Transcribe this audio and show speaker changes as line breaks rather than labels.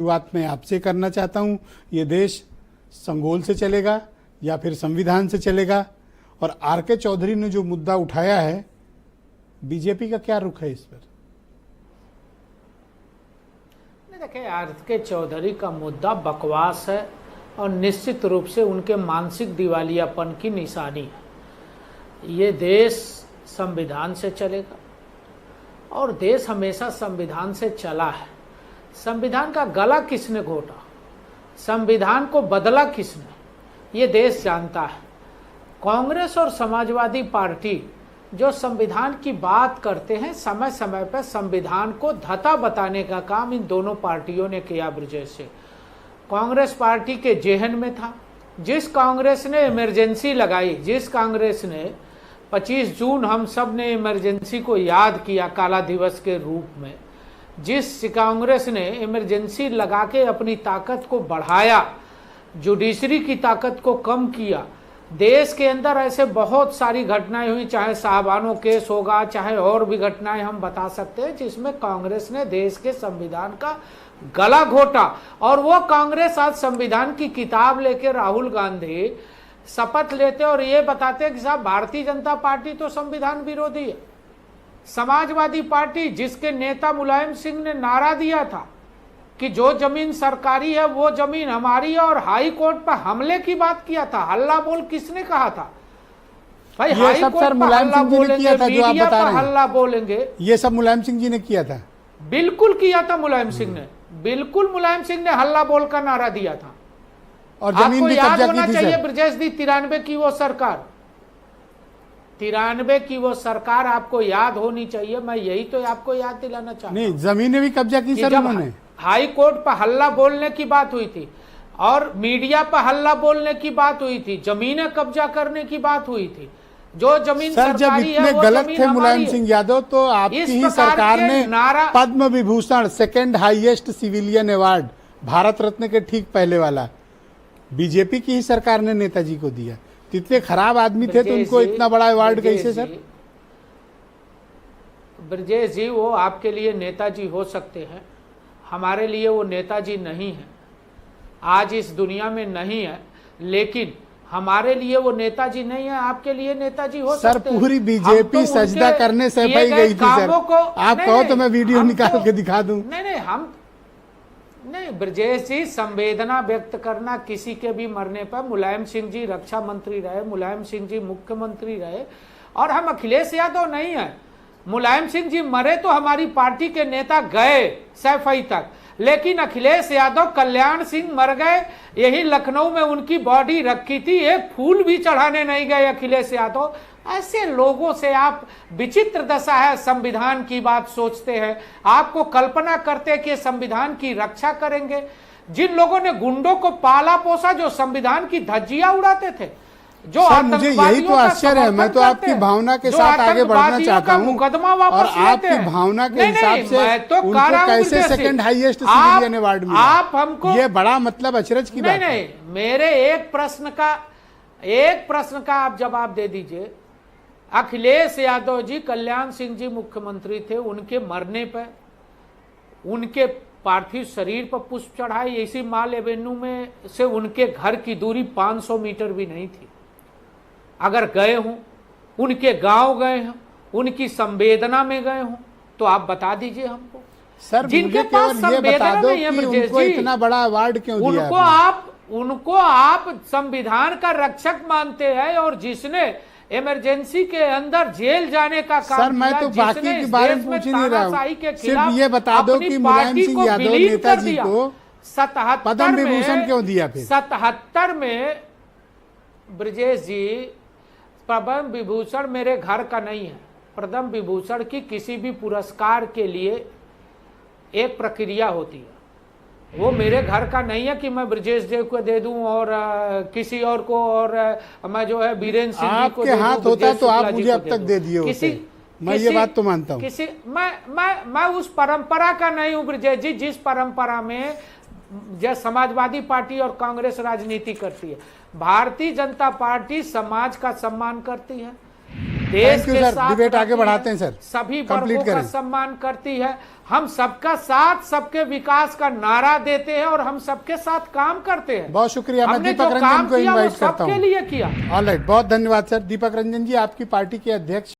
शुरुआत में आपसे करना चाहता हूं, ये देश संगोल से चलेगा या फिर संविधान से चलेगा? और आर.के. चौधरी ने जो मुद्दा उठाया है, बीजेपी का क्या रुख है इस पर?
देखिए, आर.के. चौधरी का मुद्दा बकवास है और निश्चित रूप से उनके मानसिक दिवालियापन की निशानी है। ये देश संविधान से चलेगा और देश हमेशा संविधान से चला है। संविधान का गला किसने घोटा, संविधान को बदला किसने, ये देश जानता है। कांग्रेस और समाजवादी पार्टी जो संविधान की बात करते हैं, समय समय पर संविधान को धता बताने का काम इन दोनों पार्टियों ने किया। ब्रजेश से कांग्रेस पार्टी के जेहन में था, जिस कांग्रेस ने इमरजेंसी लगाई, जिस कांग्रेस ने 25 जून हम सब ने इमरजेंसी को याद किया काला दिवस के रूप में, जिस कांग्रेस ने इमरजेंसी लगा के अपनी ताकत को बढ़ाया, जुडिशरी की ताकत को कम किया। देश के अंदर ऐसे बहुत सारी घटनाएं हुई, चाहे साहबानो केस होगा, चाहे और भी घटनाएं हम बता सकते हैं, जिसमें कांग्रेस ने देश के संविधान का गला घोटा। और वो कांग्रेस आज संविधान की किताब लेके राहुल गांधी शपथ लेते और ये बताते कि साहब भारतीय जनता पार्टी तो संविधान विरोधी है। समाजवादी पार्टी, जिसके नेता मुलायम सिंह ने नारा दिया था कि जो जमीन सरकारी है वो जमीन हमारी है, और हाई कोर्ट पर हमले की बात किया था। हल्ला बोल किसने कहा था भाई? हाई कोर्ट पर हल्ला बोलेंगे, मीडिया पर हल्ला बोलेंगे,
ये सब मुलायम सिंह जी ने किया था।
बिल्कुल किया था मुलायम सिंह ने, बिल्कुल मुलायम सिंह ने हल्ला बोल का नारा दिया था।
और जमीन भी
याद
कब्जा
होना
की थी
चाहिए
सर।
ब्रजेश दी, 93 की वो सरकार, 93 की वो सरकार आपको याद होनी चाहिए। मैं यही तो आपको याद दिलाना चाहता हूं।
नहीं, जमीनें भी कब्जा की सर उन्होंने।
हाई कोर्ट पर हल्ला बोलने की बात हुई थी और मीडिया पर हल्ला बोलने की बात हुई थी, जमीनें कब्जा करने की बात हुई थी। जो जमीन
सर जब इतने गलत थे मुलायम सिंह यादव, तो आपकी ही सरकार ने Padma Vibhushan, second highest civilian award, Bharat Ratna के ठीक पहले वाला, बीजेपी की ही सरकार ने नेताजी को दिया। इतने खराब आदमी थे तो उनको इतना बड़ा अवार्ड कैसे सर?
ब्रजेश जी, वो आपके लिए नेताजी हो सकते हैं, हमारे लिए वो नेताजी नहीं है, आज इस दुनिया में नहीं है। लेकिन हमारे लिए वो नेताजी नहीं है, आपके लिए नेताजी हो सकते हैं।
सर पूरी बीजेपी सजदा करने से पहले गई थी सर। आप कहो तो मैं वीडियो निकाल के दिखा दूं।
नहीं ब्रजेश जी, संवेदना व्यक्त करना किसी के भी मरने पर, मुलायम सिंह जी रक्षा मंत्री रहे, मुलायम सिंह जी मुख्यमंत्री रहे, और हम अखिलेश यादव नहीं है। मुलायम सिंह जी मरे तो हमारी पार्टी के नेता गए सैफई तक, लेकिन अखिलेश यादव, कल्याण सिंह मर गए, यही लखनऊ में उनकी बॉडी रखी थी, एक फूल भी चढ़ाने नहीं गए अखिलेश यादव। ऐसे लोगों से आप, विचित्र दशा है, संविधान की बात सोचते हैं, आपको कल्पना करते हैं कि संविधान की रक्षा करेंगे। जिन लोगों ने गुंडों को पाला पोसा, जो संविधान की धज्जियां उड़ाते थे, जो
मुझे यही तो आश्चर्य है। मैं तो आपकी भावना के साथ आगे बढ़ना चाहता हूँ और आपकी भावना के हिसाब से उनको कैसे सेकंड हाईएस्ट सिविलियन अवार्ड मिला?
आप हमको
ये बड़ा मतलब अचरज की बात है।
नहीं, मेरे एक प्रश्न का आप जवाब दे दीजिए। अखिलेश यादव जी, कल्याण सिंह जी मुख्यमंत्री थे, उनके मरने पर उनके पार्थिव शरीर पर पुष्प चढ़ाए, इसी माल एवेन्यू में से उनके घर की दूरी 500 मीटर भी नहीं थी। अगर गए हों, उनके गांव गए हों, उनकी संवेदना में गए हों, तो आप बता दीजिए हमको।
सर जिनके पास ये बता दो कि उनको इतना बड़ा अवार्ड क्यों दिया?
उनको आप संविधान का रक्षक मानते हैं, और जिसने इमरजेंसी के अंदर जेल जाने का काम,
सर मैं तो बाकी के बारे में पूछ ही नहीं रहा हूँ, सिर्फ ये बता दो कि मुलायम सिंह यादव नेताजी को पद्म विभूषण क्यों दिया? फिर
77 में ब्रजेश जी, पद्म विभूषण मेरे घर का नहीं है। पद्म विभूषण की किसी भी पुरस्कार के लिए एक प्रक्रिया होती है, वो मेरे घर का नहीं है कि मैं ब्रजेश देव को दे दूं और किसी और को, और मैं जो है बीरेन्द्र सिंह जी को दे दूं।
आपके हाथ होता तो आप मुझे अब तक दे दिए होते। मैं ये बात तो मानता हूँ।
मैं उस परंपरा का नहीं हूँ ब्रजेश जी, जिस परंपरा में समाजवादी पार्टी और कांग्रेस राजनीति करती है। भारतीय जनता पार्टी समाज का सम्मान करती है, देश
यू
के
सर,
साथ
डिबेट आगे
रहती
बढ़ाते
है,
हैं सर,
सभी
कंप्लीट
वर्गों का
करें।
सम्मान करती है, हम सबका साथ सबके विकास का नारा देते हैं और हम सबके साथ काम करते हैं।
बहुत शुक्रिया। मैं
हमने
दीपक
जो
रंजन
काम
को
किया वो
इनवाइट करता
सबके
हूँ।
लिए किया।
ऑलराइट, बहुत धन्यवाद सर। दीपक रंजन जी, आपकी पार्टी के अध्यक्ष